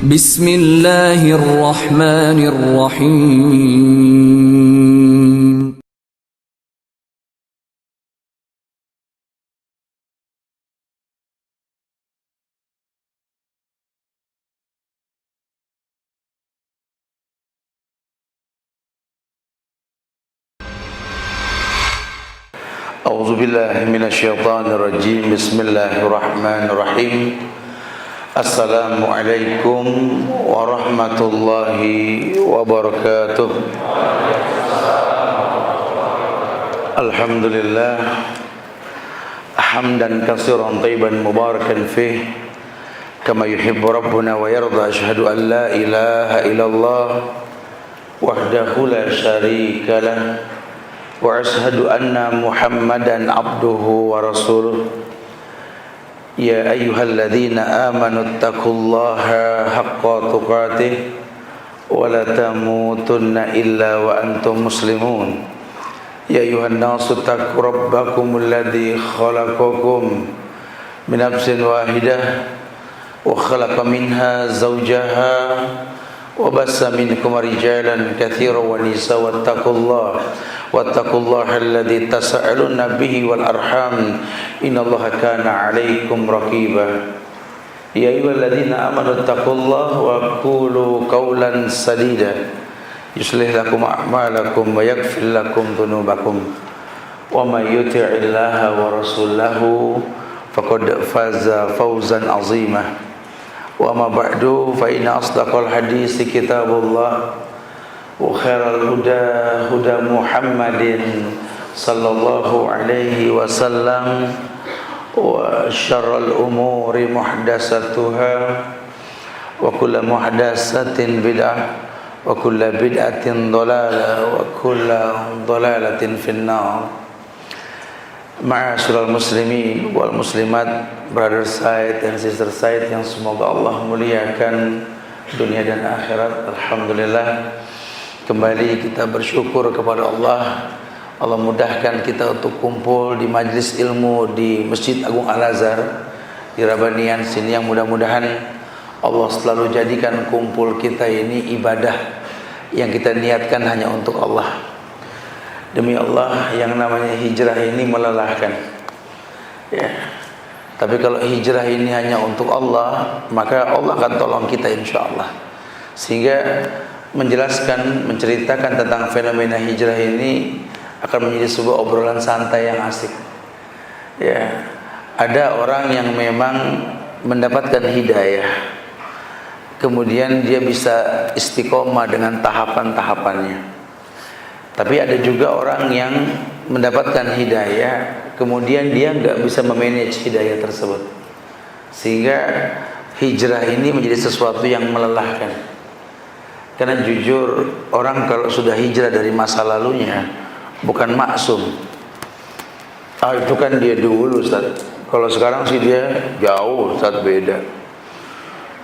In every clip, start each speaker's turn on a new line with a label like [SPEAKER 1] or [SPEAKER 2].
[SPEAKER 1] Bismillahirrahmanirrahim.
[SPEAKER 2] A'udzu billahi minasyaitonir rajim. Bismillahirrahmanirrahim. Assalamualaikum warahmatullahi wabarakatuh. Alhamdulillah hamdan katsiran thayyiban mubarakan fih kama yuhibbu rabbuna wa yarda. Asyhadu an la ilaha illallah wahdahu la syarika lah wa ashhadu anna Muhammadan abduhu wa rasuluh. Ya ayyuhalladzina amanu taqullaha haqqa tuqatih wa la tamutunna illa wa antum muslimun. Ya ayyuhan nasu taqu rabbakumul ladzi khalaqakum min nafsin wahidah wa khalaqa minha zawjaha wa bassa minkum rijalan katsiran wa nisaa wattaqullaha alladzi tasaaluna bihi wal arham innallaha kana 'alaikum raqiba. Ya ayyuhalladzina amanu taqullaha wa qulu qawlan sadida yuslih lakum a'malakum wa yaghfir lakum dhunubakum wa may yuti'illaha wa rasulahu faqad faza fawzan 'azima. Wa ma ba'du fa inna asdaqal hadisi kitabullah wa khairal huda huda Muhammadin sallallahu alaihi wasallam wa syarral umuri muhdatsatuha wa kullu muhdatsatin bid'ah wa kullu bid'atin dhalalah wa kullu dhalalatin finnar. Ma'asyiral muslimin wal muslimat, brother side and sister side yang semoga Allah muliakan dunia dan akhirat. Alhamdulillah, kembali kita bersyukur kepada Allah. Allah mudahkan kita untuk kumpul di majlis ilmu di Masjid Agung Al-Azhar di Rabanian sini, yang mudah-mudahan Allah selalu jadikan kumpul kita ini ibadah yang kita niatkan hanya untuk Allah. Demi Allah, yang namanya hijrah ini melelahkan, ya. Tapi kalau hijrah ini hanya untuk Allah, maka Allah akan tolong kita insyaAllah. Sehingga menjelaskan, menceritakan tentang fenomena hijrah ini akan menjadi sebuah obrolan santai yang asik, ya. Ada orang yang memang mendapatkan hidayah, kemudian dia bisa istiqomah dengan tahapan-tahapannya. Tapi ada juga orang yang mendapatkan hidayah, kemudian dia nggak bisa memanage hidayah tersebut, sehingga hijrah ini menjadi sesuatu yang melelahkan. Karena jujur, orang kalau sudah hijrah dari masa lalunya bukan maksum. Itu kan dia dulu, Ustaz. Kalau sekarang sih dia jauh, Ustaz, beda.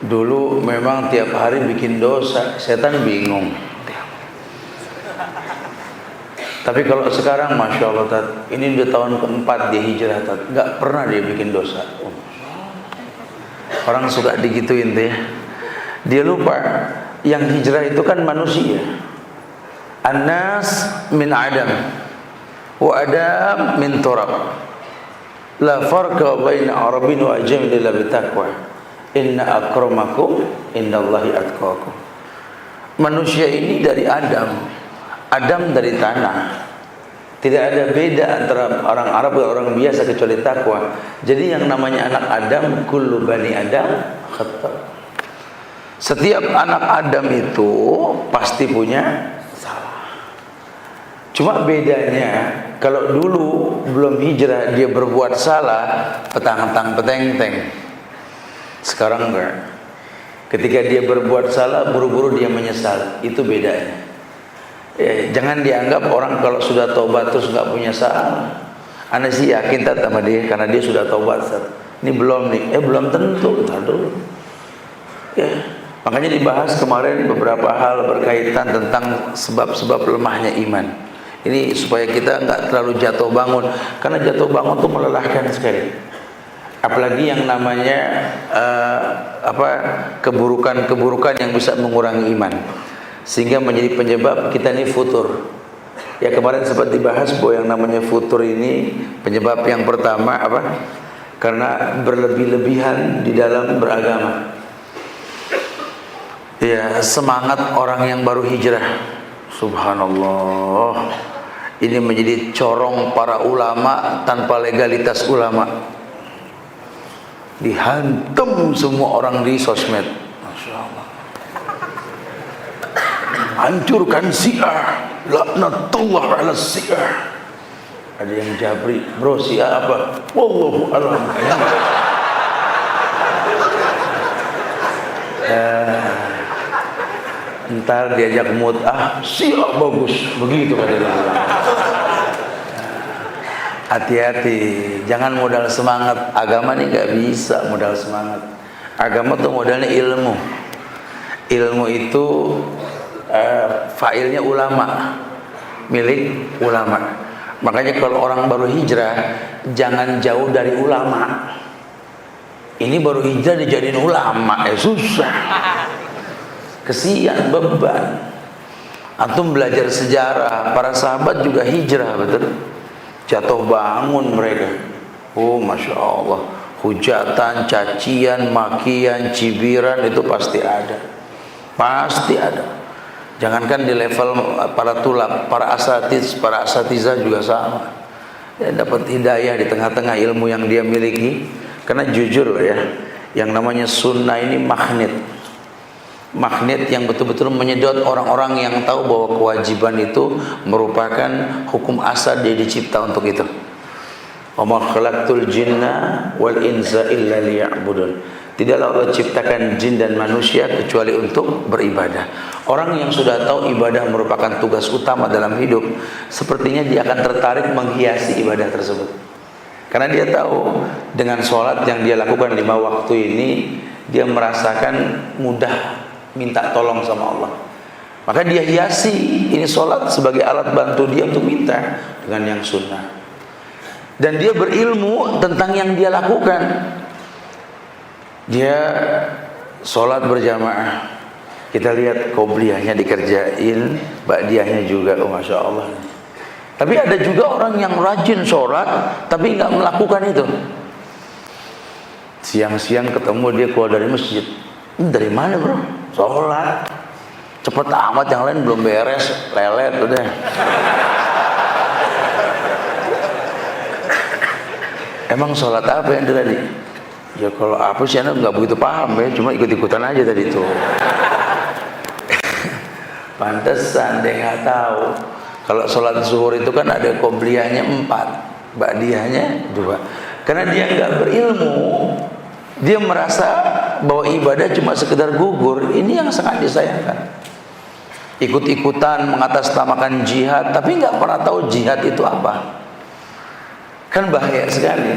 [SPEAKER 2] Dulu memang tiap hari bikin dosa, setan bingung. Tapi kalau sekarang, Masya Allah, Tat, ini udah tahun keempat dia hijrah, Tat, nggak pernah dia bikin dosa. Orang suka digituin tuh, ya. Dia lupa yang hijrah itu kan manusia. An-nas min adam wa adam min turab. La farqa baina arabin wa ajam illa bitaqwa. Inna akramakum indallahi atqakum. Manusia ini dari Adam. Adam dari tanah. Tidak ada beda antara orang Arab dan orang biasa kecuali takwa. Jadi yang namanya anak Adam, kullu bani Adam khata'. Setiap anak Adam itu pasti punya salah. Cuma bedanya, kalau dulu belum hijrah dia berbuat salah, petang-petang peteng-teng. Sekarang enggak. Ketika dia berbuat salah, buru-buru dia menyesal. Itu bedanya. Ya, jangan dianggap orang kalau sudah taubat terus nggak punya salah. Anda sih yakin tak sama dia karena dia sudah taubat. Ini belum nih, belum tentu. Bentar dulu. Ya, makanya dibahas kemarin beberapa hal berkaitan tentang sebab-sebab lemahnya iman. Ini supaya kita nggak terlalu jatuh bangun, karena jatuh bangun itu melelahkan sekali. Apalagi yang namanya keburukan-keburukan yang bisa mengurangi iman, sehingga menjadi penyebab kita ini futur. Ya, kemarin sempat dibahas bahwa yang namanya futur ini penyebab yang pertama apa? Karena berlebih-lebihan di dalam beragama. Ya, semangat orang yang baru hijrah. Subhanallah. Ini menjadi corong para ulama tanpa legalitas ulama. Dihantam semua orang di sosmed. Masya Allah. Hancurkan Syiah, laknatullah ala Syiah. Ada yang jabri, bro Syiah apa? Wallahu a'lam. Ntar diajak mut'ah, Syiah bagus, begitu katanya. Hati-hati, jangan modal semangat. Agama ini nggak bisa modal semangat. Agama tuh modalnya ilmu. Ilmu itu failnya ulama, milik ulama. Makanya kalau orang baru hijrah, jangan jauh dari ulama. Ini baru hijrah dijadiin ulama, susah. Kesian, beban. Antum belajar sejarah, para sahabat juga hijrah, betul? Jatuh bangun mereka. Oh, Masya Allah. Hujatan, cacian, makian, cibiran itu pasti ada. Pasti ada. Jangankan di level para tulab, para asatidzah juga sama. Ya, dapat hidayah di tengah-tengah ilmu yang dia miliki. Karena jujur ya, yang namanya sunnah ini magnet yang betul-betul menyedot orang-orang yang tahu bahwa kewajiban itu merupakan hukum asal, dia dicipta untuk itu. Wa ma khalaqtul jinna wal insa illa liya'budun. Tidaklah Allah ciptakan jin dan manusia kecuali untuk beribadah. Orang yang sudah tahu ibadah merupakan tugas utama dalam hidup, sepertinya dia akan tertarik menghiasi ibadah tersebut. Karena dia tahu dengan sholat yang dia lakukan 5 waktu ini, dia merasakan mudah minta tolong sama Allah. Maka dia hiasi ini sholat sebagai alat bantu dia untuk minta dengan yang sunnah. Dan dia berilmu tentang yang dia lakukan. Dia sholat berjamaah. Kita lihat qobliyahnya dikerjain, ba'diyahnya juga, oh Masya Allah. Tapi ada juga orang yang rajin sholat tapi nggak melakukan itu. Siang-siang ketemu dia keluar dari masjid. Dari mana bro? Sholat. Cepet amat, yang lain belum beres, lelet udah. Emang sholat apa yang tadi? Ya kalau apa sih, anak nggak begitu paham ya, cuma ikut-ikutan aja tadi itu. Pantesan dia nggak tahu. Kalau sholat zuhur itu kan ada qobliyahnya 4, ba'diyahnya 2. Karena dia nggak berilmu, dia merasa bahwa ibadah cuma sekedar gugur. Ini yang sangat disayangkan. Ikut-ikutan mengatasnamakan jihad, tapi nggak pernah tahu jihad itu apa. Kan bahaya sekali.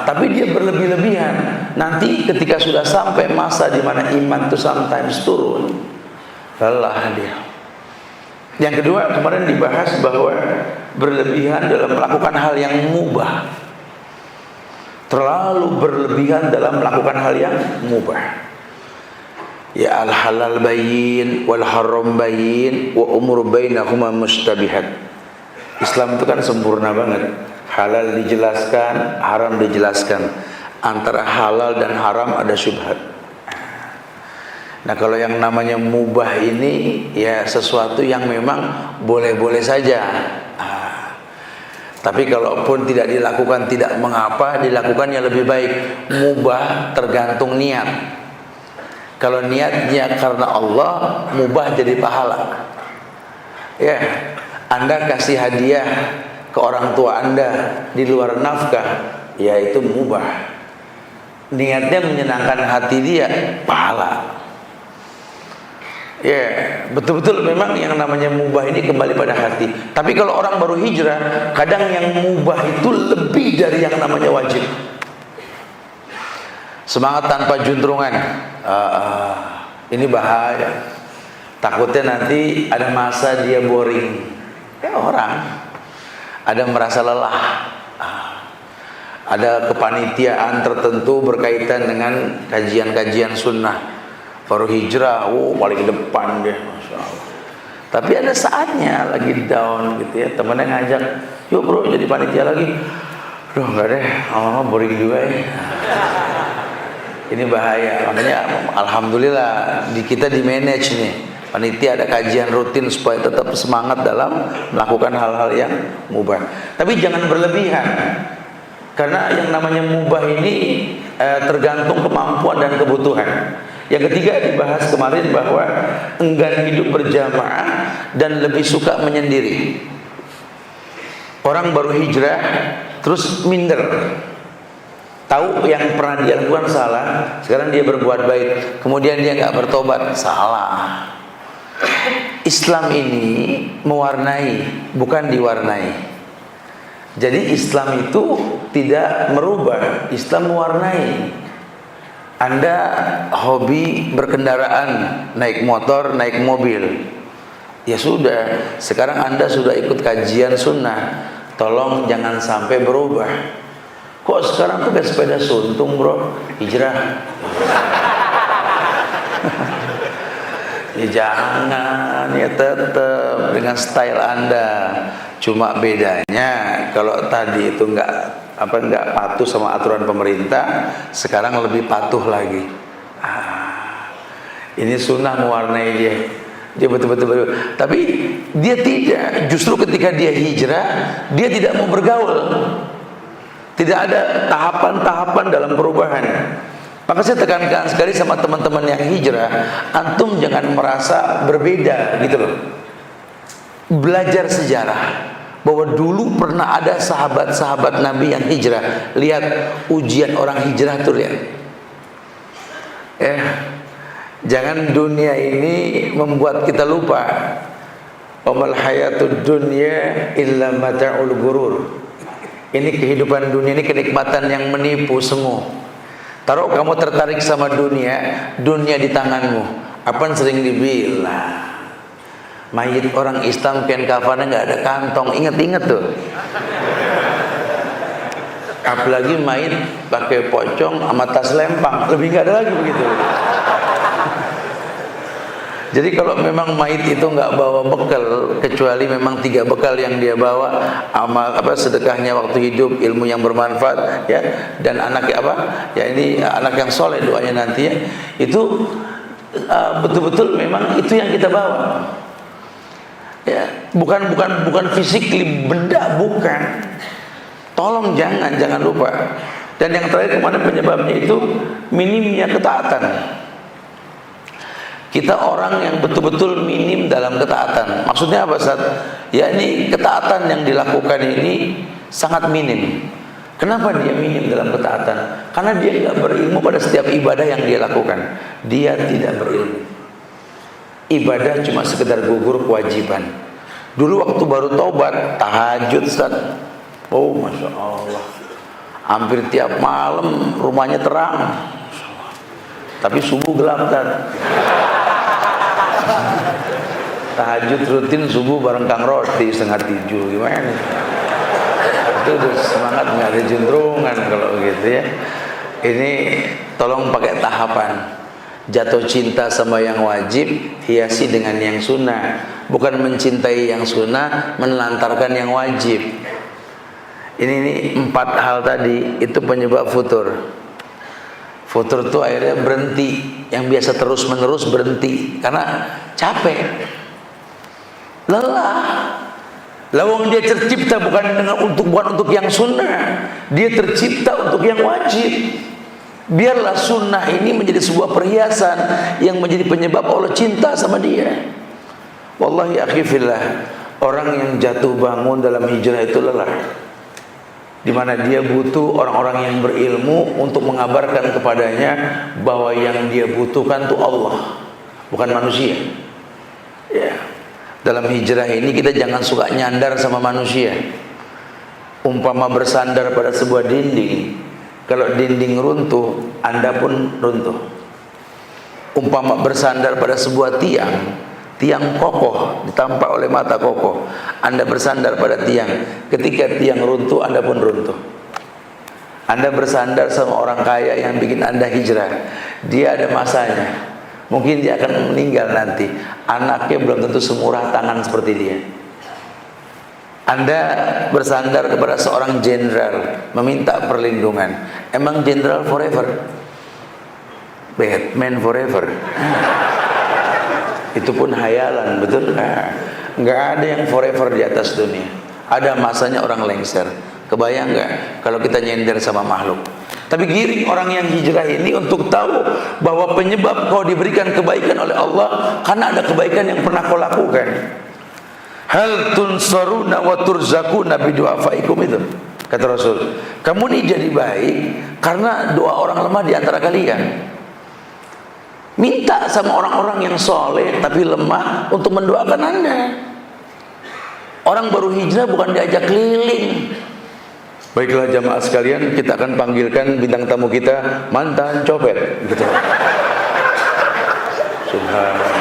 [SPEAKER 2] Tapi dia berlebih-lebihan. Nanti ketika sudah sampai masa di mana iman itu sometimes turun, lelah dia. Yang kedua, kemarin dibahas bahwa berlebihan dalam melakukan hal yang mubah. Terlalu berlebihan dalam melakukan hal yang mubah. Ya, al halal bayyin wal haram bayyin wa umur bainahuma mustabihat. Islam itu kan sempurna banget. Halal dijelaskan, haram dijelaskan. Antara halal dan haram ada syubhat. Nah, kalau yang namanya mubah ini ya sesuatu yang memang boleh-boleh saja. Tapi kalaupun tidak dilakukan tidak mengapa, dilakukannya lebih baik. Mubah tergantung niat. Kalau niatnya karena Allah, mubah jadi pahala. Ya, Anda kasih hadiah ke orang tua Anda di luar nafkah, ya itu mubah. Niatnya menyenangkan hati dia, pahala. Ya, betul-betul memang yang namanya mubah ini kembali pada hati. Tapi kalau orang baru hijrah, kadang yang mubah itu lebih dari yang namanya wajib. Semangat tanpa juntrungan, ini bahaya. Takutnya nanti ada masa dia boring. Ya, orang ada merasa lelah. ada kepanitiaan tertentu berkaitan dengan kajian-kajian sunnah, baru hijrah, paling depan dia, masya Allah. Tapi ada saatnya lagi down gitu ya, temennya ngajak, yuk bro jadi panitia lagi. Duh enggak deh, lama-lama boring juga ya. Ini bahaya. Makanya alhamdulillah kita di manage nih. Panitia ada kajian rutin supaya tetap semangat dalam melakukan hal-hal yang mubah. Tapi jangan berlebihan. Karena yang namanya mubah ini tergantung kemampuan dan kebutuhan. Yang ketiga dibahas kemarin bahwa enggan hidup berjamaah dan lebih suka menyendiri. Orang baru hijrah terus minder, tahu yang pernah dia lakukan salah, sekarang dia berbuat baik, kemudian dia nggak bertobat, salah. Islam ini mewarnai, bukan diwarnai. Jadi Islam itu tidak merubah, Islam mewarnai. Anda hobi berkendaraan, naik motor, naik mobil, ya sudah, sekarang Anda sudah ikut kajian sunnah, tolong jangan sampai berubah. Kok sekarang pakai sepeda suntung bro, hijrah? Ya jangan, ya tetap dengan style Anda. Cuma bedanya kalau tadi itu enggak patuh sama aturan pemerintah, sekarang lebih patuh lagi. Ini sunnah mewarnai dia. Dia betul-betul. Tapi dia tidak. Justru ketika dia hijrah, dia tidak mau bergaul. Tidak ada tahapan-tahapan dalam perubahan. Maka saya tekankan sekali sama teman-teman yang hijrah, antum jangan merasa berbeda gitu loh. Belajar sejarah bahwa dulu pernah ada sahabat-sahabat Nabi yang hijrah. Lihat ujian orang hijrah tuh, lihat. Jangan dunia ini membuat kita lupa. Wamal hayatud dunya illa mata'ul gurur. Ini kehidupan dunia ini kenikmatan yang menipu semua. Taruh kamu tertarik sama dunia, dunia di tanganmu. Apa yang sering dibilang? Mayit orang Islam kain kafannya nggak ada kantong, inget-inget tuh. Apalagi mayit pakai pocong sama tas lempang, lebih nggak ada lagi begitu. Jadi kalau memang mayit itu nggak bawa bekal, kecuali memang 3 bekal yang dia bawa, amal sedekahnya waktu hidup, ilmu yang bermanfaat, ya, dan anak ini anak yang soleh doanya nanti ya, itu betul-betul memang itu yang kita bawa. Ya, bukan physically benda, bukan. Tolong jangan lupa. Dan yang terakhir kemarin penyebabnya itu minimnya ketaatan. Kita orang yang betul-betul minim dalam ketaatan. Maksudnya apa, Ustaz? Ya ini ketaatan yang dilakukan ini sangat minim. Kenapa dia minim dalam ketaatan? Karena dia tidak berilmu pada setiap ibadah yang dia lakukan. Dia tidak berilmu. Ibadah cuma sekedar gugur kewajiban. Dulu waktu baru taubat, tahajud, Ustaz. Oh, Masya Allah. Hampir tiap malam rumahnya terang. Tapi subuh gelap, Ustaz. Tahajud rutin subuh bareng Kang Roti 6:30, gimana nih? Itu udah semangat, nggak ada juntrungan kalau begitu ya. Ini tolong pakai tahapan. Jatuh cinta sama yang wajib, hiasi dengan yang sunnah. Bukan mencintai yang sunnah, menelantarkan yang wajib. Ini 4 hal tadi itu penyebab futur. Futur itu akhirnya berhenti. Yang biasa terus-menerus berhenti karena capek, lelah. Lawang dia tercipta bukan untuk yang sunnah, dia tercipta untuk yang wajib. Biarlah sunnah ini menjadi sebuah perhiasan yang menjadi penyebab Allah cinta sama dia. Wallahi akhi fillah, orang yang jatuh bangun dalam hijrah itu lelah, di mana dia butuh orang-orang yang berilmu untuk mengabarkan kepadanya bahwa yang dia butuhkan itu Allah, bukan manusia. Ya. Dalam hijrah ini kita jangan suka nyandar sama manusia. Umpama bersandar pada sebuah dinding, kalau dinding runtuh, Anda pun runtuh. Umpama bersandar pada sebuah tiang kokoh, ditampak oleh mata kokoh, Anda bersandar pada tiang, ketika tiang runtuh, Anda pun runtuh. Anda bersandar sama orang kaya yang bikin Anda hijrah. Dia ada masanya. Mungkin dia akan meninggal nanti. Anaknya belum tentu semurah tangan seperti dia. Anda bersandar kepada seorang jenderal, meminta perlindungan. Emang jenderal forever? Batman forever? Itu pun hayalan, betul? Nggak ada yang forever di atas dunia. Ada masanya orang lengser. Kebayang nggak kalau kita nyender sama makhluk? Tapi giring orang yang hijrah ini untuk tahu bahwa penyebab kau diberikan kebaikan oleh Allah karena ada kebaikan yang pernah kau lakukan. Hal tunsaruna wa turzakuna bidu'afaikum, itu kata Rasul. Kamu ini jadi baik karena doa orang lemah di antara kalian. Minta sama orang-orang yang soleh tapi lemah untuk mendoakan Anda. Orang baru hijrah bukan diajak keliling. Baiklah jamaah sekalian, kita akan panggilkan bintang tamu kita, mantan copet, gitu. Subhanallah.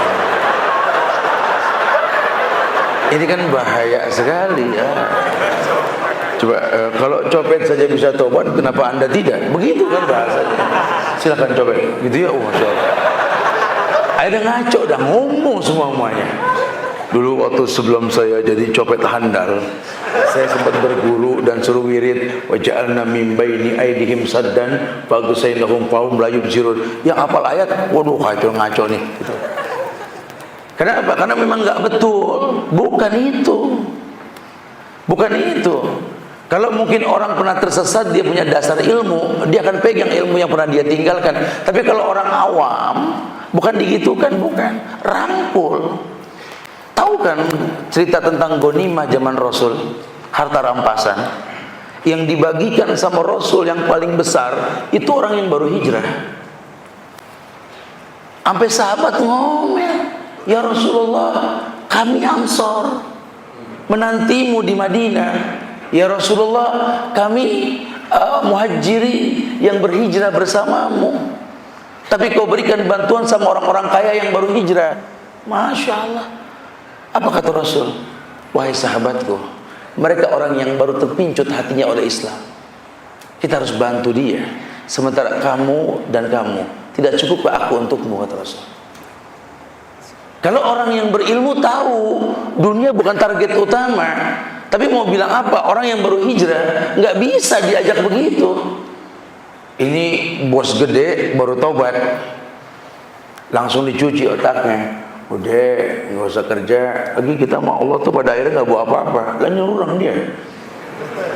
[SPEAKER 2] Ini kan bahaya sekali ya. Coba kalau copet saja bisa tobat, kenapa Anda tidak? Begitu kan bahasanya. Silakan copet, gitu ya. Masya Allah. Ada ngaco, dah ngomong semuanya. Dulu waktu sebelum saya jadi copet handal, saya sempat berguru dan suruh wirid wa ja'alna min baini aydihim saddan fa agsaynahum fahum la yubsirun. Yang hafal ayat, waduh kacau ngaco nih gitu. Kenapa? Karena memang nggak betul. Bukan itu. Bukan itu. Kalau mungkin orang pernah tersesat, dia punya dasar ilmu, dia akan pegang ilmu yang pernah dia tinggalkan. Tapi kalau orang awam, bukan digitukan, bukan. Rangkul. Tahu kan cerita tentang ghanimah zaman Rasul, harta rampasan yang dibagikan sama Rasul yang paling besar itu orang yang baru hijrah. Sampai sahabat ngomel, ya Rasulullah, kami Ansor menantimu di Madinah. Ya Rasulullah, kami muhajiri yang berhijrah bersamamu. Tapi kau berikan bantuan sama orang-orang kaya yang baru hijrah. Masya Allah. Apa kata Rasul? Wahai sahabatku, mereka orang yang baru terpincut hatinya oleh Islam. Kita harus bantu dia. Sementara kamu dan kamu, tidak cukup aku untukmu, kata Rasul. Kalau orang yang berilmu tahu dunia bukan target utama, tapi mau bilang apa? Orang yang baru hijrah nggak bisa diajak begitu. Ini bos gede baru taubat, langsung dicuci otaknya. Udah nggak usah kerja lagi, kita sama Allah tuh pada akhirnya nggak buat apa-apa. Lah nyuruh orang dia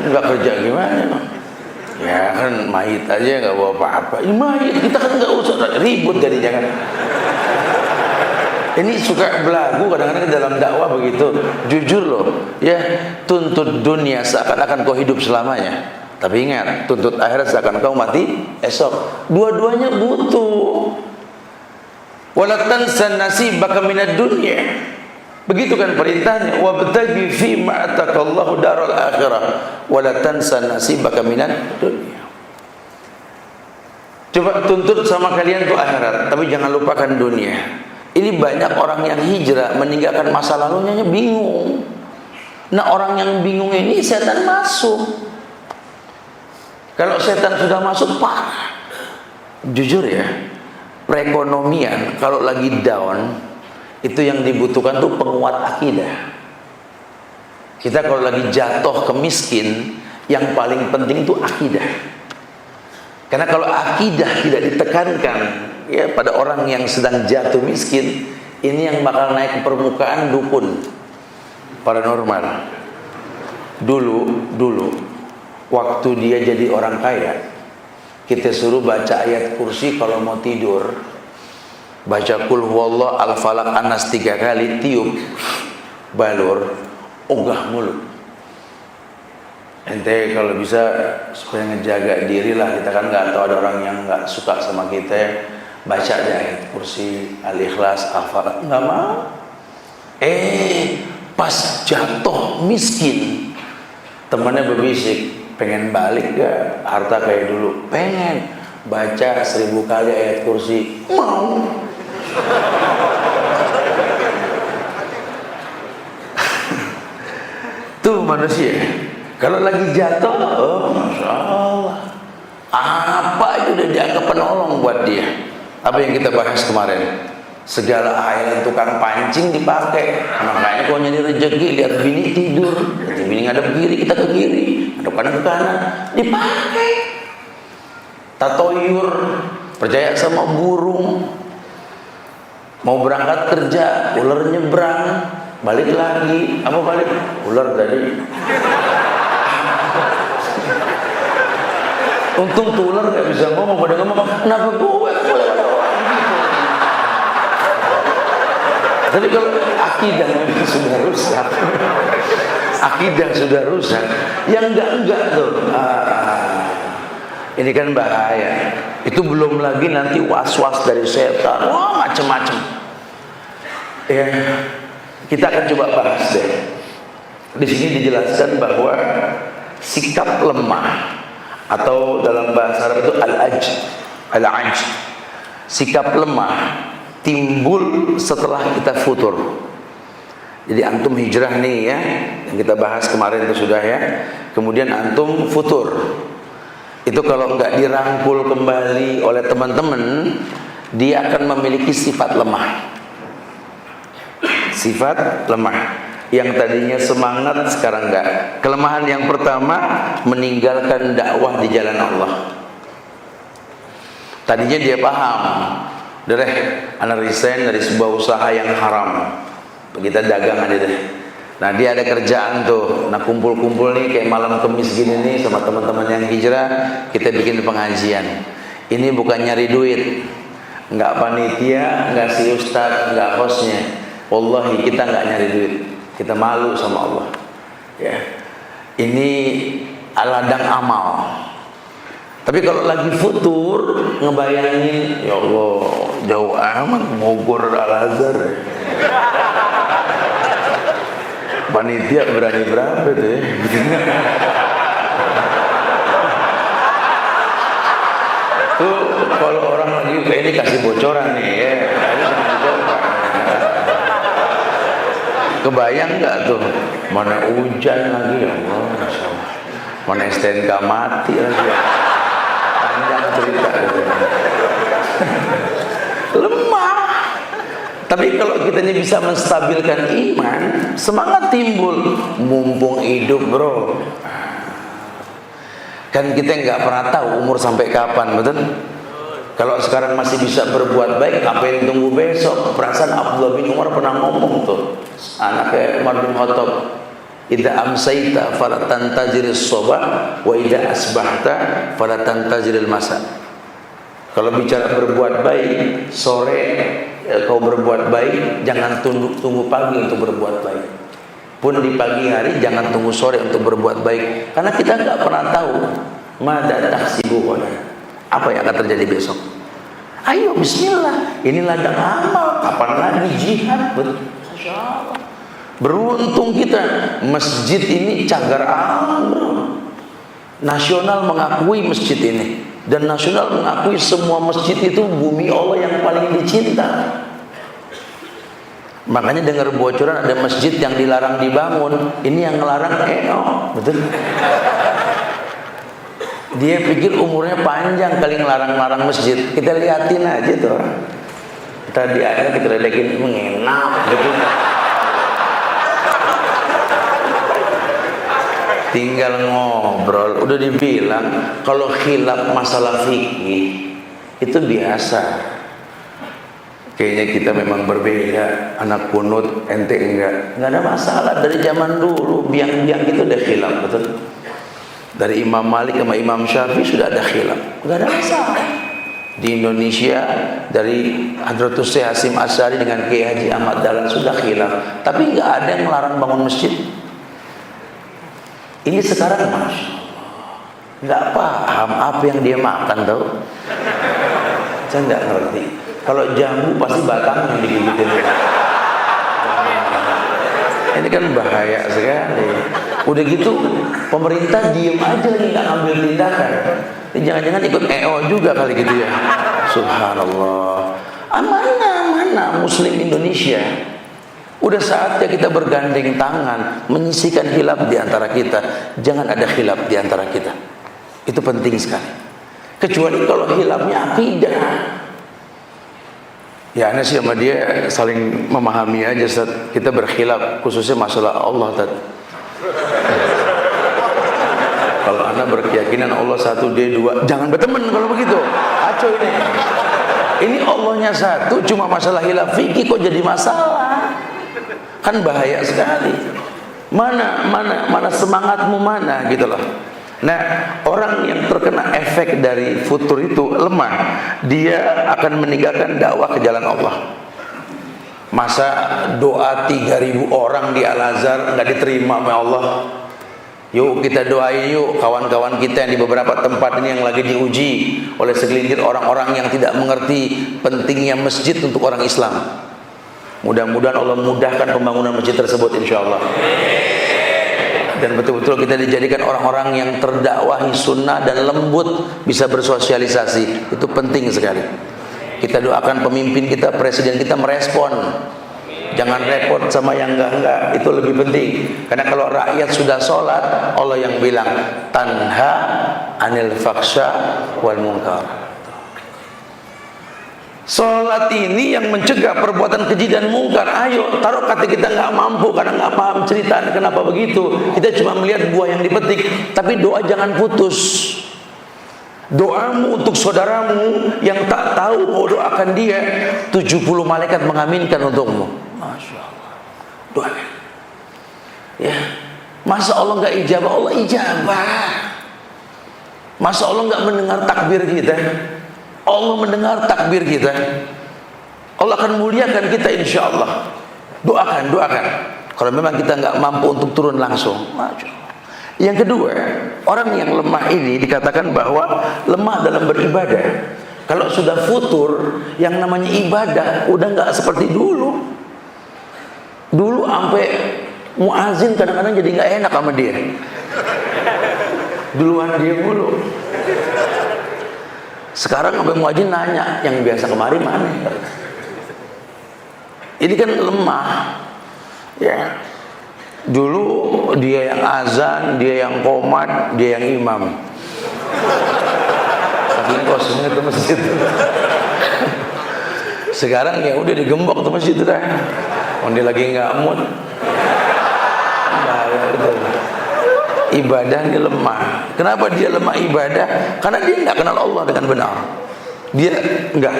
[SPEAKER 2] nggak kerja gimana? Ya kan mayit aja nggak buat apa-apa. Ini mayit, kita kan nggak usah ribut jadinya kan. Ini suka belagu kadang-kadang dalam dakwah begitu. Jujur loh, ya, tuntut dunia seakan-akan kau hidup selamanya. Tapi ingat, tuntut akhirat seakan kau mati esok. Dua-duanya butuh. Wala tansa nasibaka minad dunya. Begitu kan perintahnya, wabtaghi fi ma ataqallahu daral akhirah wala tansa nasibaka minad dunya. Coba tuntut sama kalian tuh akhirat, tapi jangan lupakan dunia. Ini banyak orang yang hijrah meninggalkan masa lalunya bingung. Nah, orang yang bingung ini setan masuk. Kalau setan sudah masuk parah. Jujur ya, perekonomian kalau lagi down itu yang dibutuhkan tuh penguat akidah. Kita kalau lagi jatuh ke miskin, yang paling penting itu akidah. Karena kalau akidah tidak ditekankan ya pada orang yang sedang jatuh miskin, ini yang bakal naik ke permukaan dukun, paranormal. Dulu waktu dia jadi orang kaya, kita suruh baca ayat kursi kalau mau tidur, baca kul huwallah al-falaq anas 3 kali, tiup balur, ogah mulut. Ente kalau bisa supaya ngejaga diri lah, kita kan nggak tahu ada orang yang nggak suka sama kita, baca aja ayat kursi, al-ikhlas, al-falaq, nggak mau. Pas jatuh miskin, temannya berbisik, pengen balik gak harta kayak dulu? Pengen. Baca 1000 kali ayat kursi. Mau. Tuh manusia kalau lagi jatuh, oh Masya Allah, Apa itu udah dianggap penolong buat dia. Apa yang kita bahas kemarin? Segala ayat tukang pancing dipakai. Makanya kalau nyari rezeki, lihat bini tidur, bini ngadep kiri, kita ke kiri, ngadep kanan ke kanan, dipakai. Tatoyur, percaya sama burung, mau berangkat kerja, ular nyebrang, balik lagi, apa balik? Ular tadi. Untung tuh ular gak bisa ngomong, pada ngomong, kenapa gue lewat orang gitu. Tapi kalau akidah sudah rusak, akidah sudah rusak, yang enggak tuh. Ini kan bahaya. Itu belum lagi nanti was-was dari setan, wah macem-macem. Ya, kita akan coba bahas deh. Di sini dijelaskan bahwa sikap lemah atau dalam bahasa Arab itu al-ajz, sikap lemah timbul setelah kita futur. Jadi antum hijrah nih ya, yang kita bahas kemarin itu sudah ya. Kemudian antum futur. Itu kalau enggak dirangkul kembali oleh teman-teman, dia akan memiliki sifat lemah. Sifat lemah. Yang tadinya semangat sekarang enggak. Kelemahan yang pertama, meninggalkan dakwah di jalan Allah. Tadinya dia paham, udah deh, anak resign dari sebuah usaha yang haram, kita dagang aja deh. Nah dia ada kerjaan tuh, nah kumpul-kumpul nih kayak malam kemis gini nih sama teman-teman yang hijrah, kita bikin pengajian. Ini bukan nyari duit, nggak panitia, nggak si ustadz, nggak hostnya. Wallahi kita nggak nyari duit, kita malu sama Allah. Ya, ini ladang amal. Tapi kalau lagi futur, ngebayangin, ya Allah, jauh amat Bogor Al-Azhar. Panitia berani berapa tuh ya? Tuh kalau orang lagi kayak ini kasih bocoran nih ya. Kebayang nggak tuh? Mana hujan lagi ya Allah, Masya Allah. Mana STNK mati lagi ya. Panjang cerita gitu. Lemah. Tapi kalau kita ini bisa menstabilkan iman, semangat timbul. Mumpung hidup bro. Kan kita nggak pernah tahu umur sampai kapan, betul? Kalau sekarang masih bisa berbuat baik, apa yang tunggu besok? Perasaan Abdullah bin Umar pernah ngomong tuh, anaknya Umar bin Khattab, idza amsayta fala tantazirus sabah wa idza asbahta fala tantaziril masa. Kalau bicara berbuat baik, sore kau berbuat baik, jangan tunggu pagi untuk berbuat baik. Pun di pagi hari jangan tunggu sore untuk berbuat baik, karena kita nggak pernah tahu mada tahsibu apa yang akan terjadi besok. Ayo bismillah, ini ladang amal, kapan lagi jihad? Masya Allah. Beruntung kita, masjid ini cagar alam bro. Nasional mengakui masjid ini, dan nasional mengakui semua masjid itu bumi Allah yang paling dicinta. Makanya dengar bocoran ada masjid yang dilarang dibangun, ini yang ngelarang betul. Dia pikir umurnya panjang kali ngelarang-larang masjid. Kita liatin aja tuh orang. Tadi ada kita ledekin mengenap gitu. Tinggal ngobrol, udah dibilang kalau khilaf masalah fikih itu biasa. Kayaknya kita memang berbeda, anak kunut, ente enggak ada masalah. Dari zaman dulu biang-biang itu udah khilaf, betul? Dari Imam Malik sama Imam Syafi'i sudah ada khilaf, enggak ada masalah. Di Indonesia dari Hadratus Syekh Hasyim Asy'ari dengan Kiai Haji Ahmad Dahlan sudah khilaf, tapi enggak ada yang melarang bangun masjid. Ini sekarang Masya Allah, nggak paham apa yang dia makan tau. Saya nggak ngerti. Kalau jambu pasti batang yang digigitin. Ini kan bahaya sekali. Udah gitu pemerintah diem aja lagi nggak ngambil tindakan. Ini jangan-jangan ikut EO juga kali gitu ya. Subhanallah. Mana Muslim Indonesia. Udah saatnya kita bergandeng tangan, menyisihkan khilaf di antara kita. Jangan ada khilaf di antara kita. Itu penting sekali. kecuali kalau hilafnya akidah. Ya, ana sih sama dia saling memahami aja, Ustaz. Kita berkhilaf khususnya masalah Allah, Ustaz. Kalau ana berkeyakinan Allah satu, dia dua, jangan berteman kalau begitu. Kacau ini. Ini Allahnya satu, cuma masalah hilaf fikih kok jadi masalah. Kan bahaya sekali. Mana semangatmu mana gitu loh. Nah, orang yang terkena efek dari futur itu lemah, dia akan meninggalkan dakwah ke jalan Allah. Masa doa 3.000 orang di Al-Azhar nggak diterima oleh Allah? Yuk kita doain yuk kawan-kawan kita yang di beberapa tempat ini yang lagi diuji oleh segelintir orang-orang yang tidak mengerti pentingnya masjid untuk orang Islam. Mudah-mudahan Allah mudahkan pembangunan masjid tersebut insyaallah. Dan betul-betul kita dijadikan orang-orang yang terdakwahi sunnah dan lembut, bisa bersosialisasi. Itu penting sekali. Kita doakan pemimpin kita, presiden kita merespon. Jangan repot sama yang enggak, itu lebih penting. Karena kalau rakyat sudah sholat, Allah yang bilang tanha anil faksha wal munkar. Sholat ini yang mencegah perbuatan keji dan mungkar. Ayo, taruh kata kita nggak mampu karena nggak paham cerita kenapa begitu. Kita cuma melihat buah yang dipetik, tapi doa jangan putus. Doamu untuk saudaramu yang tak tahu mau doakan dia, 70 malaikat mengaminkan untukmu. Masya Allah. Doa. Ya, masa Allah nggak ijabah? Allah ijabah. Masa Allah nggak mendengar takbir kita? Allah mendengar takbir kita. Allah akan muliakan kita insya Allah. Doakan. Kalau memang kita nggak mampu untuk turun langsung. Masya Allah. Yang kedua, orang yang lemah ini dikatakan bahwa lemah dalam beribadah. Kalau sudah futur, yang namanya ibadah udah nggak seperti dulu. Dulu sampai muazin kadang-kadang jadi nggak enak sama dia. Duluan dia mulu. Sekarang sampai muazin nanya, yang biasa kemari mana? Ini kan lemah. Ya. Dulu dia yang azan, dia yang qomat, dia yang imam. Saking kosongnya tuh masjid. Sekarang ya udah digembok tuh masjid dah. Dia lagi nggak mood. Ibadah ini lemah. Kenapa dia lemah ibadah? Karena dia nggak kenal Allah dengan benar. Dia nggak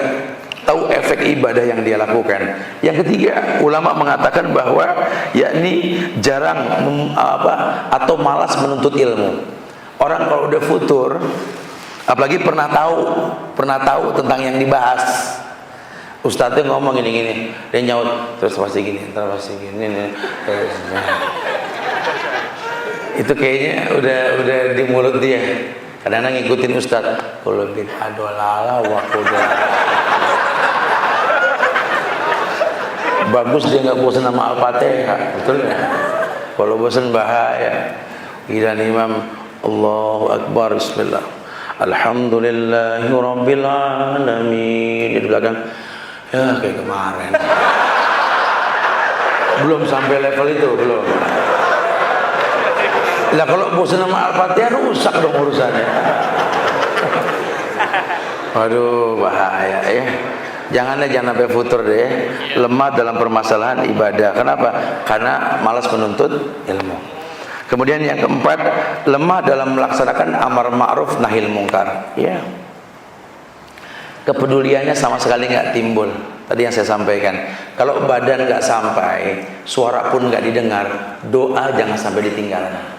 [SPEAKER 2] tahu efek ibadah yang dia lakukan. Yang ketiga, ulama mengatakan bahwa yakni jarang atau malas menuntut ilmu. Orang kalau udah futur, apalagi pernah tahu tentang yang dibahas. Ustadznya ngomong gini, dia nyaut terus pasti gini, terus pasti gini. Itu kayaknya udah di mulut dia. Kadang-kadang ngikutin ustadz. Kalau bin adolala wakudah. Bagus dia nggak bosan sama Al-Fatihah, betul nggak? Kalau bosan bahaya. Giliran imam Allahu Akbar, Bismillah, Alhamdulillahirabbil alamin. Di belakang, ya kayak kemarin. Belum sampai level itu, belum. Lah kalau bosan sama Al-Fatihah rusak dong urusannya. Waduh, bahaya ya. Jangan sampai futur deh, lemah dalam permasalahan ibadah. Kenapa? Karena malas menuntut ilmu. Kemudian yang keempat, lemah dalam melaksanakan amar ma'ruf nahil mungkar. Ya. Kepeduliannya sama sekali nggak timbul. Tadi yang saya sampaikan, kalau badan nggak sampai, suara pun nggak didengar, doa jangan sampai ditinggalkan.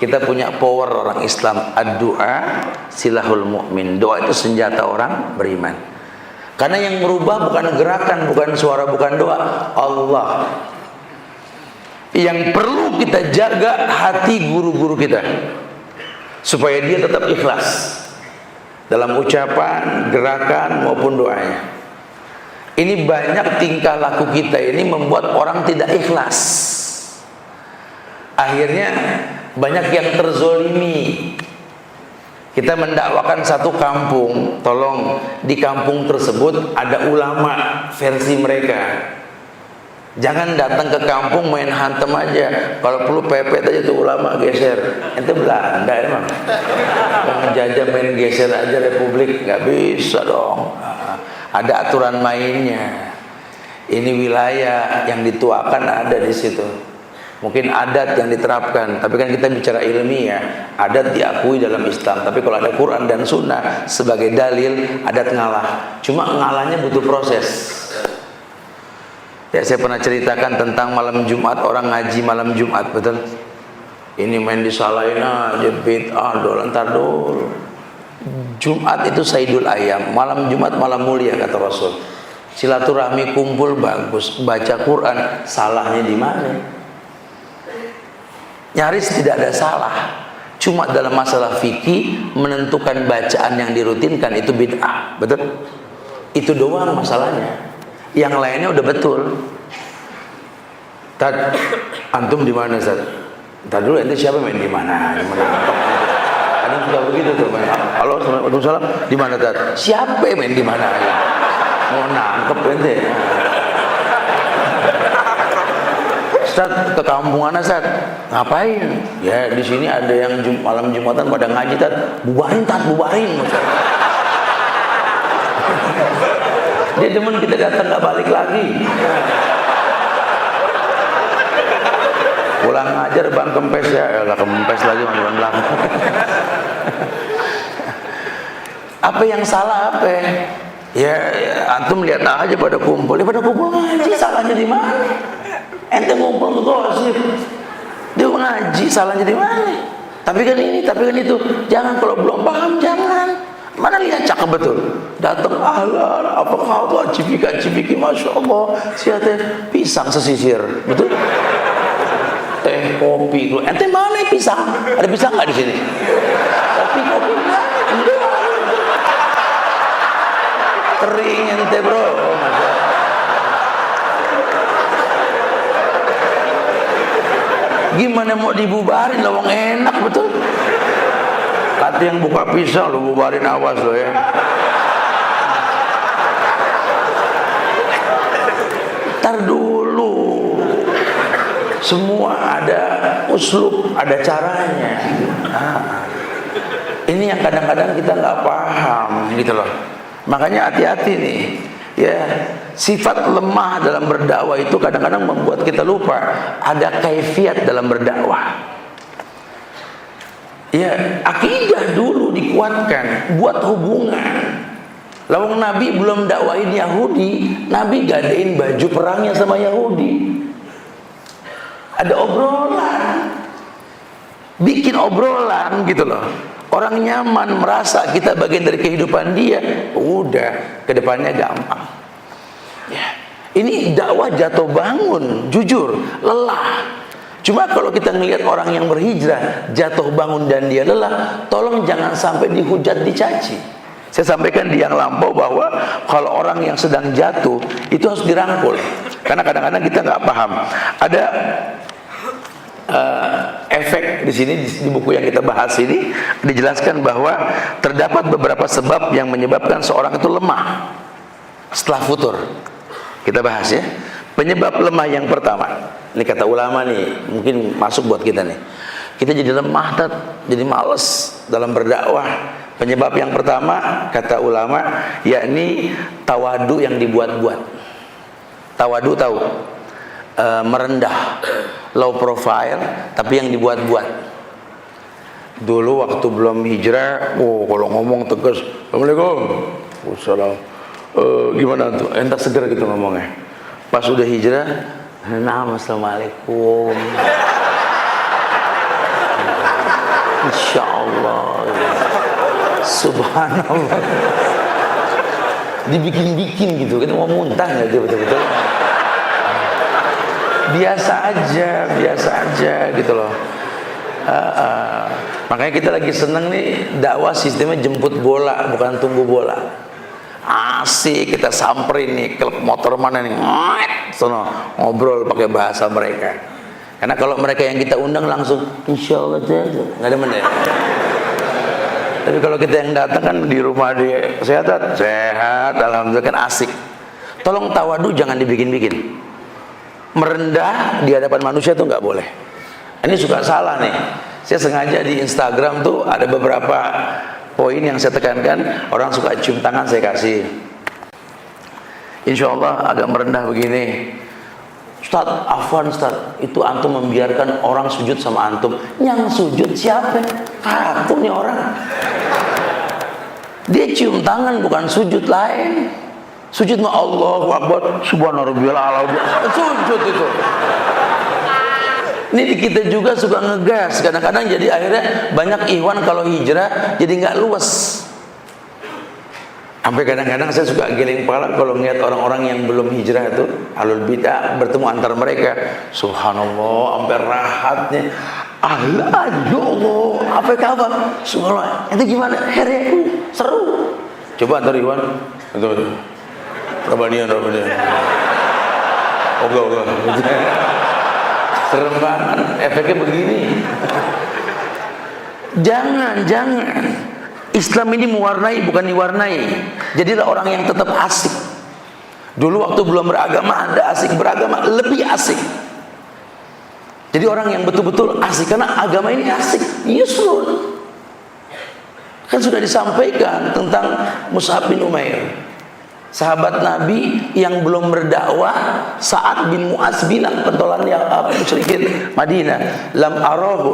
[SPEAKER 2] Kita punya power orang Islam, ad-du'a silahul mu'min. Doa itu senjata orang beriman. Karena yang merubah bukan gerakan, bukan suara, bukan doa, Allah. Yang perlu kita jaga hati guru-guru kita, supaya dia tetap ikhlas dalam ucapan, gerakan maupun doanya. Ini banyak tingkah laku kita ini membuat orang tidak ikhlas. Akhirnya banyak yang terzolimi. Kita mendakwakan satu kampung, tolong di kampung tersebut ada ulama versi mereka. Jangan datang ke kampung main hantem aja. Kalau perlu pepet aja tuh ulama geser. Ente Belanda emang. Menjajah main geser aja Republik, nggak bisa dong. Ada aturan mainnya. Ini wilayah yang dituakan ada di situ. Mungkin adat yang diterapkan, tapi kan kita bicara ilmiah. Adat diakui dalam Islam, tapi kalau ada Quran dan Sunnah sebagai dalil, adat ngalah. Cuma ngalahnya butuh proses. Ya, saya pernah ceritakan tentang malam Jumat, orang ngaji malam Jumat, betul? Ini main disalahin aja, bid'ah, ntar dulu. Jumat itu Sayyidul Ayyam, malam Jumat malam mulia kata Rasul. Silaturahmi kumpul bagus, baca Quran, salahnya di mana? Nyaris tidak ada salah. Cuma dalam masalah fikih menentukan bacaan yang dirutinkan itu bid'ah, betul? Itu doang masalahnya. Yang lainnya udah betul. Tad, antum di mana, Tad? Tad dulu, ente siapa main di mana? Di mana? Kadang suka begitu tuh, main. Halo, Waalaikumsalam. Di mana, Tad? Siapa main di mana? Mau nangkep ente. Ustaz, ke kampung mana, Ustaz? Ngapain? Ya, di sini ada yang malam Jumatan pada ngaji, Tad. Bubarin, Tad, bubarin, Ustaz. Dia demen kita datang nggak balik lagi. Pulang ngajar bang kempes ya, lah kempes lagi bulan belakang. Apa yang salah apa? Ya, antum lihat aja pada kumpul, pada kumpul ngaji, salahnya di mana? Ente ngumpul gosip, dia ngaji, salahnya di mana? Tapi kan ini, tapi kan itu. Jangan kalau belum paham jangan. Mana lihat cakep betul. Datang ahlan, apa khabar, cipika-cipiki, masya Allah. Siapa pisang sesisir, betul? Teh, kopi, ente mana pisang? Ada pisang nggak di sini? Kopi enggak. Kering ente bro. Gimana mau dibubarin, lawang enak betul? Kata yang buka pisang lu bubarin, awas lo ya. Ntar dulu. Semua ada uslub, ada caranya. Nah, ini yang kadang-kadang kita nggak paham gitu loh. Makanya hati-hati nih. Ya, sifat lemah dalam berdakwah itu kadang-kadang membuat kita lupa ada kaifiat dalam berdakwah. Ya, akidah dulu dikuatkan, buat hubungan. Lawang Nabi belum dakwain Yahudi, Nabi gadain baju perangnya sama Yahudi. Ada obrolan, bikin obrolan gitu loh. Orang nyaman, merasa kita bagian dari kehidupan dia, udah kedepannya gampang. Ya, ini dakwah jatuh bangun, jujur, lelah. Cuma kalau kita ngelihat orang yang berhijrah jatuh bangun dan dia lelah, tolong jangan sampai dihujat, dicaci. Saya sampaikan di yang lampau bahwa kalau orang yang sedang jatuh itu harus dirangkul. Karena kadang-kadang kita nggak paham. Ada efek di sini di buku yang kita bahas ini dijelaskan bahwa terdapat beberapa sebab yang menyebabkan seorang itu lemah setelah futur. Kita bahas ya. Penyebab lemah yang pertama, ini kata ulama nih, mungkin masuk buat kita nih. Kita jadi lemah, jadi males dalam berdakwah. Penyebab yang pertama, kata ulama, yakni tawadu yang dibuat-buat. Tawadu tahu? Merendah, low profile, tapi yang dibuat-buat. Dulu waktu belum hijrah, kalau ngomong tegas, Assalamualaikum, Wassalam. Gimana tuh? Entar seger gitu ngomongnya. Pas udah hijrah, Assalamualaikum. Insya Allah. Subhanallah. Dibikin-bikin gitu, kita mau muntah nggak dia betul-betul. Biasa aja gitu loh. Makanya kita lagi seneng nih dakwah sistemnya jemput bola, bukan tunggu bola. Asik, kita samperin nih klub motor mana nih, sono ngobrol pakai bahasa mereka. Karena kalau mereka yang kita undang langsung insya Allah nggak ada mana. Tapi kalau kita yang datang kan di rumah dia sehat, alhamdulillah kan asik. Tolong tawadu jangan dibikin-bikin. merendah di hadapan manusia tuh nggak boleh. Ini suka salah nih. Saya sengaja di Instagram tuh ada beberapa poin yang saya tekankan. Orang suka cium tangan, saya kasih. Insya Allah agak merendah begini. Ustaz, afwan Ustaz, itu antum membiarkan orang sujud sama antum. Yang sujud siapa? Kaku nih orang. Dia cium tangan bukan sujud lain. Sujud mah Allahu Akbar, subhanallah, sujud itu. Ini di kita juga suka ngegas. Kadang-kadang jadi akhirnya banyak ikhwan kalau hijrah jadi nggak luas. Sampai kadang-kadang saya suka geleng kepala kalau ngeliat orang-orang yang belum hijrah itu ahlul bid'ah bertemu antara mereka. Subhanallah, sampai rahatnya. Allah, ya Allah, apa kabar? Subhanallah, itu gimana? Hernya seru. Coba antar Iwan. Itu. Rabanian. Ogah. Serem banget, efeknya begini. Jangan. Islam ini mewarnai bukan diwarnai. Jadilah orang yang tetap asik. Dulu waktu belum beragama Anda asik, beragama lebih asik. Jadi orang yang betul-betul asik karena agama ini asik. Yusrun. Kan sudah disampaikan tentang Mus'ab bin Umair. Sahabat Nabi yang belum berdakwah, Sa'ad bin Mu'az bilang pentolan yang musyrikin Madinah, lam arahu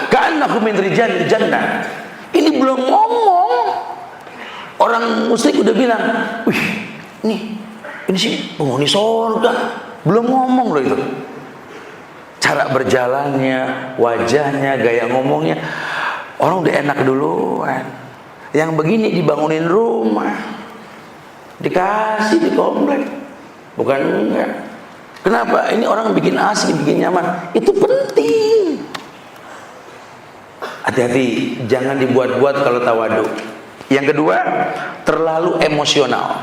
[SPEAKER 2] ka'annahu min rijalil jannah. Ini belum ngomong, orang musyrik udah bilang, wih, ini sih penghuni surga. Belum ngomong loh itu. Cara berjalannya, wajahnya, gaya ngomongnya, orang udah enak duluan. Yang begini dibangunin rumah, dikasih di komplek, bukan enggak. Kenapa? Ini orang bikin asik, bikin nyaman. Itu penting. Hati-hati, jangan dibuat-buat kalau tawadu. Yang kedua, terlalu emosional.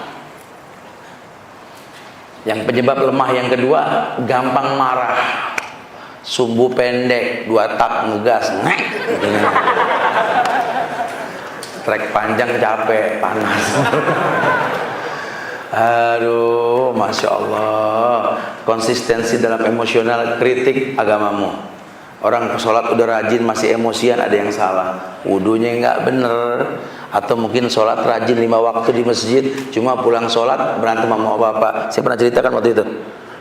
[SPEAKER 2] Yang penyebab lemah yang kedua, gampang marah. Sumbu pendek, 2 tak ngegas, nek. Trek panjang capek, panas. Aduh, Masya Allah. Konsistensi dalam emosional, kritik agamamu. Orang sholat udah rajin masih emosian, ada yang salah. Wudunya nggak bener. Atau mungkin sholat rajin 5 waktu di masjid, cuma pulang sholat berantem sama bapak. Saya pernah ceritakan waktu itu.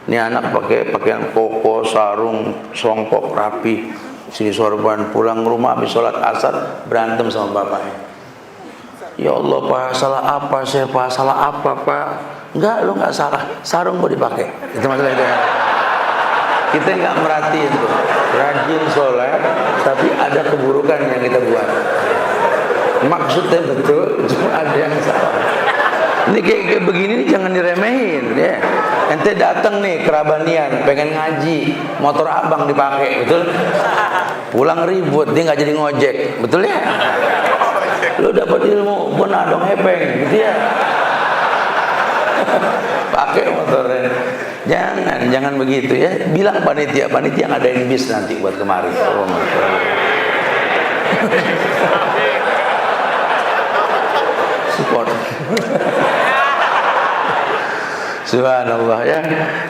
[SPEAKER 2] Ini anak pakai pakaian koko, sarung, songkok, rapi, sini sorban, pulang rumah habis sholat asar berantem sama bapaknya. Ya Allah Pak, salah apa saya Pak? Salah apa Pak? Enggak, lo nggak salah. Sarung kok dipakai. Itu masalah itu. Kita nggak merhatiin tuh. Rajin sholat, tapi ada keburukan yang kita buat. Maksudnya betul, cuma ada yang salah. Ini kayak begini nih jangan diremehin, ya. Ente datang nih kerabanian, pengen ngaji, motor abang dipakai, betul? Pulang ribut, dia nggak jadi ngojek, betul ya? Lu dapat ilmu, benar dong hepeng, gitu ya. Pakai motornya. Jangan begitu ya. Bilang panitia ngadain bis nanti buat kemari. Oh, support. Subhanallah ya.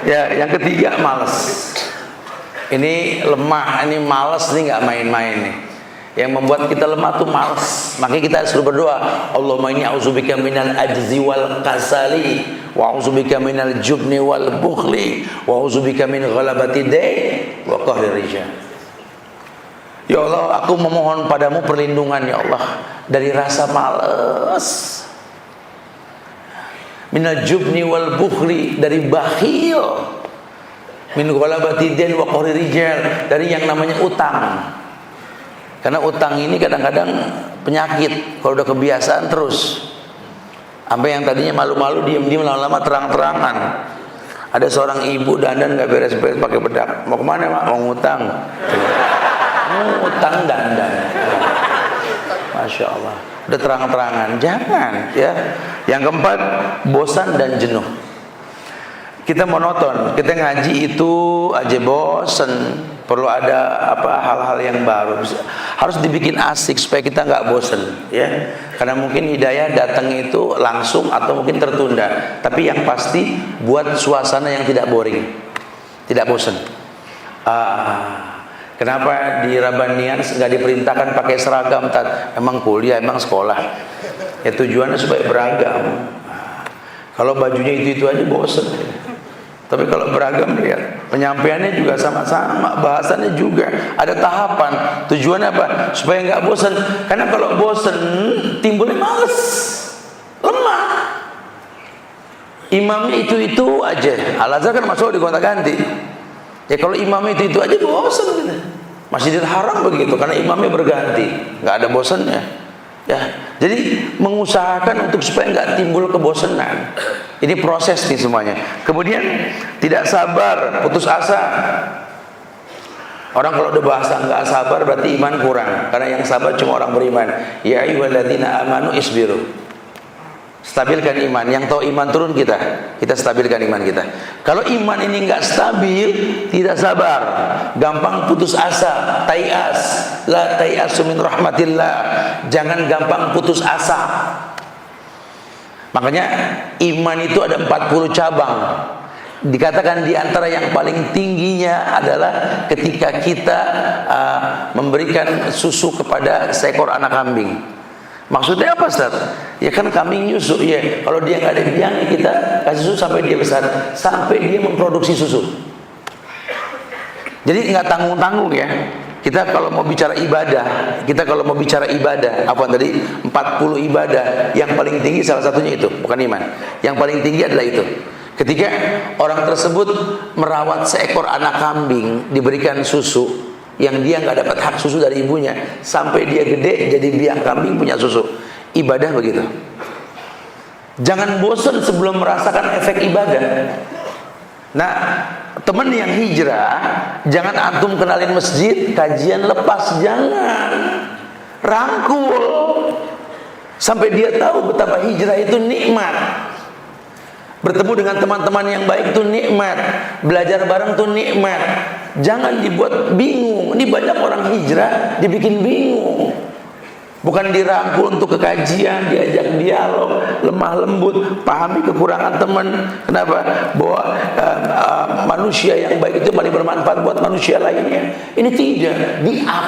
[SPEAKER 2] Ya, yang ketiga malas. Ini lemah, ini malas nih nggak main-main nih. Yang membuat kita lemah tuh malas. Makanya kita selalu berdoa, Allahumma inni a'udzubika minal ajzi wal kasali wa a'udzubika minal jubni wal bukhli wa a'udzubika min ghalabati dain wa qahri rijal. Ya Allah, aku memohon padamu perlindungan ya Allah dari rasa malas. Minal jubni wal bukhli, dari bakhil. Min ghalabati dain wa qahri rijal, dari yang namanya utang. Karena utang ini kadang-kadang penyakit. Kalau udah kebiasaan terus, sampai yang tadinya malu-malu diam-diam lama-lama terang-terangan. Ada seorang ibu dandan nggak beres-beres pakai bedak. Mau kemana mak? Mau ngutang. Ngutang dandan. Masya Allah. Udah terang-terangan. Jangan ya. Yang keempat, bosan dan jenuh. Kita monoton. Kita ngaji itu aja bosan. Perlu ada hal-hal yang baru. Harus dibikin asik supaya kita nggak bosen ya. Karena mungkin hidayah datang itu langsung atau mungkin tertunda. Tapi yang pasti buat suasana yang tidak boring. Tidak bosan. Kenapa di Rabanian nggak diperintahkan pakai seragam? Emang kuliah, emang sekolah. Ya tujuannya supaya beragam. Kalau bajunya itu aja bosan. Tapi kalau beragam, lihat penyampaiannya juga sama-sama, bahasannya juga ada tahapan. Tujuannya apa? Supaya nggak bosan. Karena kalau bosan timbulnya males, lemah. Imamnya itu aja. Al-Azhar kan masuk di gonta-ganti. Ya kalau imamnya itu aja bosan gitu. Masjidil Haram begitu, karena imamnya berganti, nggak ada bosannya. Ya, jadi mengusahakan untuk supaya nggak timbul kebosanan. Ini proses nih semuanya. Kemudian tidak sabar, putus asa. Orang kalau udah bahasa nggak sabar berarti iman kurang. Karena yang sabar cuma orang beriman. Ya ayyuhalladzina amanu isbiru. Stabilkan iman. Yang tahu iman turun kita stabilkan iman kita. Kalau iman ini nggak stabil, tidak sabar, gampang putus asa, tai'as, la tai'asu min rahmatillah. Jangan gampang putus asa. Makanya iman itu ada 40 cabang. Dikatakan di antara yang paling tingginya adalah ketika kita memberikan susu kepada seekor anak kambing. Maksudnya apa, Ustaz? Ya kan kambing nyusu, ya. Kalau dia nggak ada biangnya, kita kasih susu sampai dia besar, sampai dia memproduksi susu. Jadi nggak tanggung-tanggung ya. Kita kalau mau bicara ibadah, apa tadi 40 ibadah, yang paling tinggi salah satunya itu, bukan iman. Yang paling tinggi adalah itu. Ketika orang tersebut merawat seekor anak kambing, diberikan susu, yang dia nggak dapat hak susu dari ibunya, sampai dia gede jadi biang kambing punya susu. Ibadah begitu. Jangan bosan sebelum merasakan efek ibadah. Nah, teman yang hijrah, jangan antum kenalin masjid, kajian lepas, jangan. Rangkul sampai dia tahu betapa hijrah itu nikmat. Bertemu dengan teman-teman yang baik itu nikmat, belajar bareng itu nikmat. Jangan dibuat bingung. Ini banyak orang hijrah dibikin bingung. Bukan dirangkul untuk kekajian, diajak dialog, lemah lembut, pahami kekurangan teman. Kenapa? Bahwa manusia yang baik itu paling bermanfaat buat manusia lainnya. Ini tidak, di-up.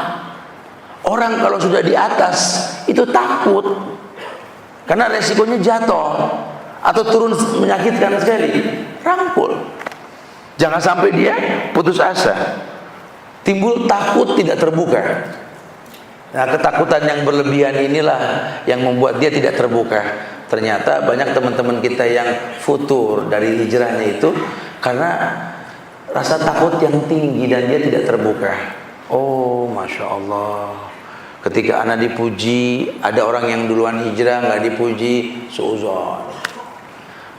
[SPEAKER 2] Orang kalau sudah di atas itu takut, karena resikonya jatuh atau turun menyakitkan sekali. Rangkul. Jangan sampai dia putus asa. Timbul takut tidak terbuka. Nah, ketakutan yang berlebihan inilah yang membuat dia tidak terbuka. Ternyata banyak teman-teman kita yang futur dari hijrahnya itu karena rasa takut yang tinggi dan dia tidak terbuka. Oh, Masya Allah. Ketika anak dipuji, ada orang yang duluan hijrah nggak dipuji, suuzon.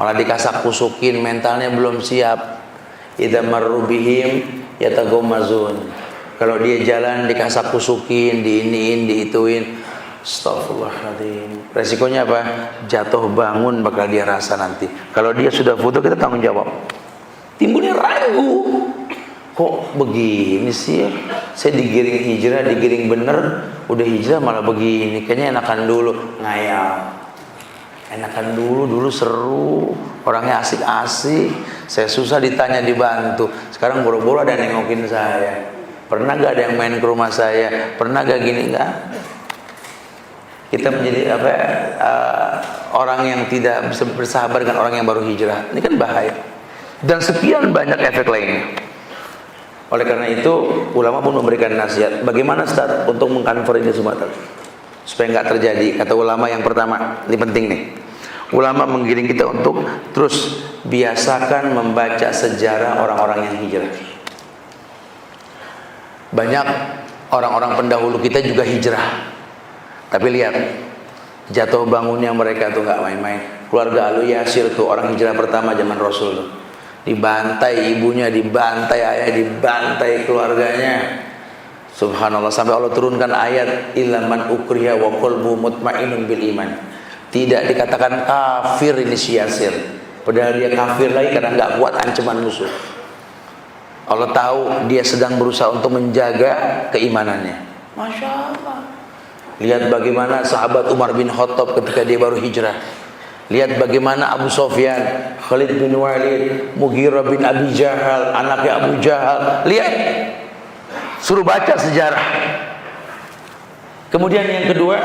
[SPEAKER 2] Malah dikasak kusukin, mentalnya belum siap. Idza marru bihim yatagommazun. Kalau dia jalan dikasak kusukin, diiniin, diituin, astagfirullahaladzim. Resikonya apa? Jatuh bangun bakal dia rasa nanti. Kalau dia sudah futur, kita tanggung jawab. Timbulnya ragu. Kok begini sih ya? Saya digiring hijrah, digiring bener, udah hijrah malah begini. Kayaknya enakan dulu, ngayal. Enakan dulu seru, orangnya asik-asik. Saya susah ditanya dibantu. Sekarang boro-boro ada yang nengokin saya. Pernah gak ada yang main ke rumah saya? Pernah gak gini? Enggak. Kita menjadi orang yang tidak bisa bersahabat dengan orang yang baru hijrah. Ini kan bahaya. Dan sekian banyak efek lainnya. Oleh karena itu, ulama pun memberikan nasihat. Bagaimana Ustaz untuk mengkonvert ini semua supaya nggak terjadi? Kata ulama yang pertama, ini penting nih. Ulama menggiring kita untuk terus biasakan membaca sejarah orang-orang yang hijrah. Banyak orang-orang pendahulu kita juga hijrah. Tapi lihat, jatuh bangunnya mereka tuh nggak main-main. Keluarga Alu Yasir tuh orang hijrah pertama zaman Rasul tuh. Dibantai ibunya, dibantai ayah, dibantai keluarganya. Subhanallah, sampai Allah turunkan ayat illa man ukriha wa qalbu mutmainnun bil iman. Tidak dikatakan kafir ini si Yasir, padahal dia kafir lagi karena nggak kuat ancaman musuh. Allah tahu dia sedang berusaha untuk menjaga keimanannya. Masya Allah. Lihat bagaimana sahabat Umar bin Khattab ketika dia baru hijrah. Lihat bagaimana Abu Sufyan, Khalid bin Walid, Mughirah bin Abi Jahal, anaknya Abu Jahal. Lihat, suruh baca sejarah. Kemudian yang kedua,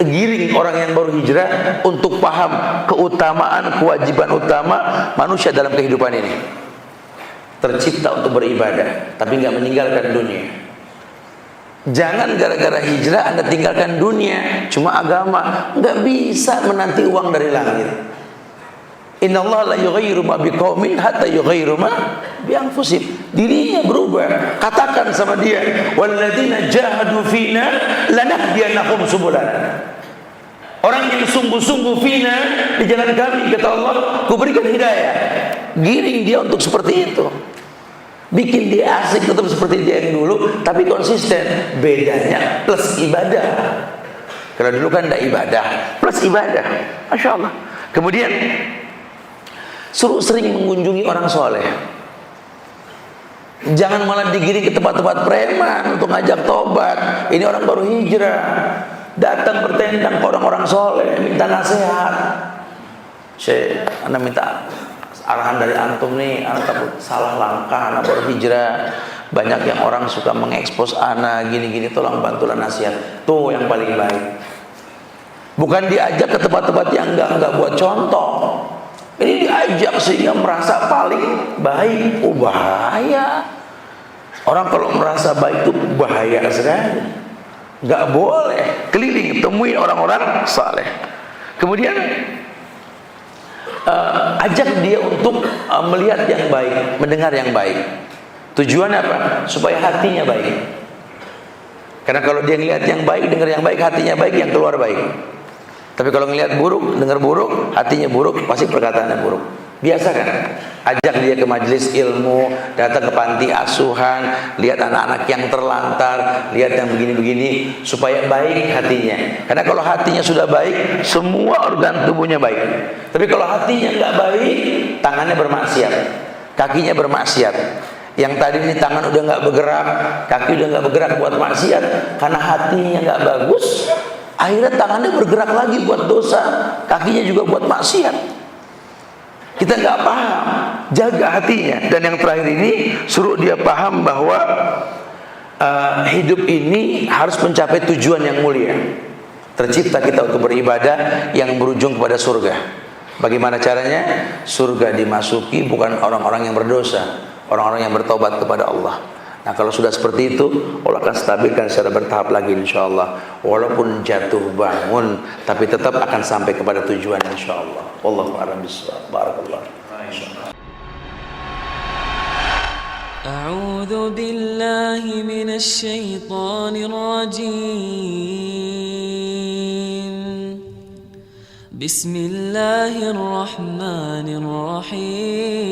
[SPEAKER 2] giring orang yang baru hijrah untuk paham keutamaan, kewajiban utama manusia dalam kehidupan ini. Tercipta untuk beribadah, tapi nggak meninggalkan dunia. Jangan gara-gara hijrah Anda tinggalkan dunia, cuma agama. Nggak bisa menanti uang dari langit. Innallaha la yughayyiru ma biqaumin hatta yughayyiru ma bi anfusihim. Dirinya berubah. Katakan sama dia, walladzina jahadu fina lanahdiyannahum subulana. Orang yang sungguh-sungguh fina di jalan kami, kata Allah, kuberikan hidayah. Giring dia untuk seperti itu. Bikin dia asik tetap seperti dia yang dulu, tapi konsisten. Bedanya plus ibadah. Kalau dulu kan tidak ibadah, plus ibadah. Masya Allah. Kemudian suruh sering mengunjungi orang soleh. Jangan malah digiring ke tempat-tempat preman untuk ngajak tobat. Ini orang baru hijrah, datang bertendang ke orang-orang soleh, minta nasihat. Anda minta arahan dari antum nih, anak takut salah langkah, anak baru hijrah. Banyak yang orang suka mengekspos anak gini-gini, tolong bantulah nasihat. Tuh yang paling baik. Bukan diajak ke tempat-tempat yang enggak buat contoh. Ini diajak sehingga merasa paling baik. Oh bahaya. Orang kalau merasa baik itu bahaya sekali. Enggak boleh. Keliling temui orang-orang saleh. Kemudian ajak dia untuk melihat yang baik, mendengar yang baik. Tujuan apa? Supaya hatinya baik. Karena kalau dia ngelihat yang baik, dengar yang baik, hatinya baik, yang keluar baik. Tapi kalau ngelihat buruk, dengar buruk, hatinya buruk, pasti perkataannya buruk. Biasa kan? Ajak dia ke majelis ilmu, datang ke panti asuhan, lihat anak-anak yang terlantar, lihat yang begini-begini, supaya baik hatinya. Karena kalau hatinya sudah baik, semua organ tubuhnya baik. Tapi kalau hatinya nggak baik, tangannya bermaksiat, kakinya bermaksiat. Yang tadi ini tangan udah nggak bergerak, kaki udah nggak bergerak buat maksiat, karena hatinya nggak bagus. Akhirnya tangannya bergerak lagi buat dosa, kakinya juga buat maksiat. Kita nggak paham, jaga hatinya. Dan yang terakhir ini, suruh dia paham bahwa hidup ini harus mencapai tujuan yang mulia. Tercipta kita untuk beribadah yang berujung kepada surga. Bagaimana caranya? Surga dimasuki bukan orang-orang yang berdosa, orang-orang yang bertobat kepada Allah. Nah kalau sudah seperti itu, Allah akan stabilkan secara bertahap lagi insyaallah. Walaupun jatuh bangun, tapi tetap akan sampai kepada tujuan insyaallah. Wallahu a'lam bishawab. Barakallah.
[SPEAKER 1] A'udzu billahi minasy syaithanir rajim. Bismillahirrahmanirrahim.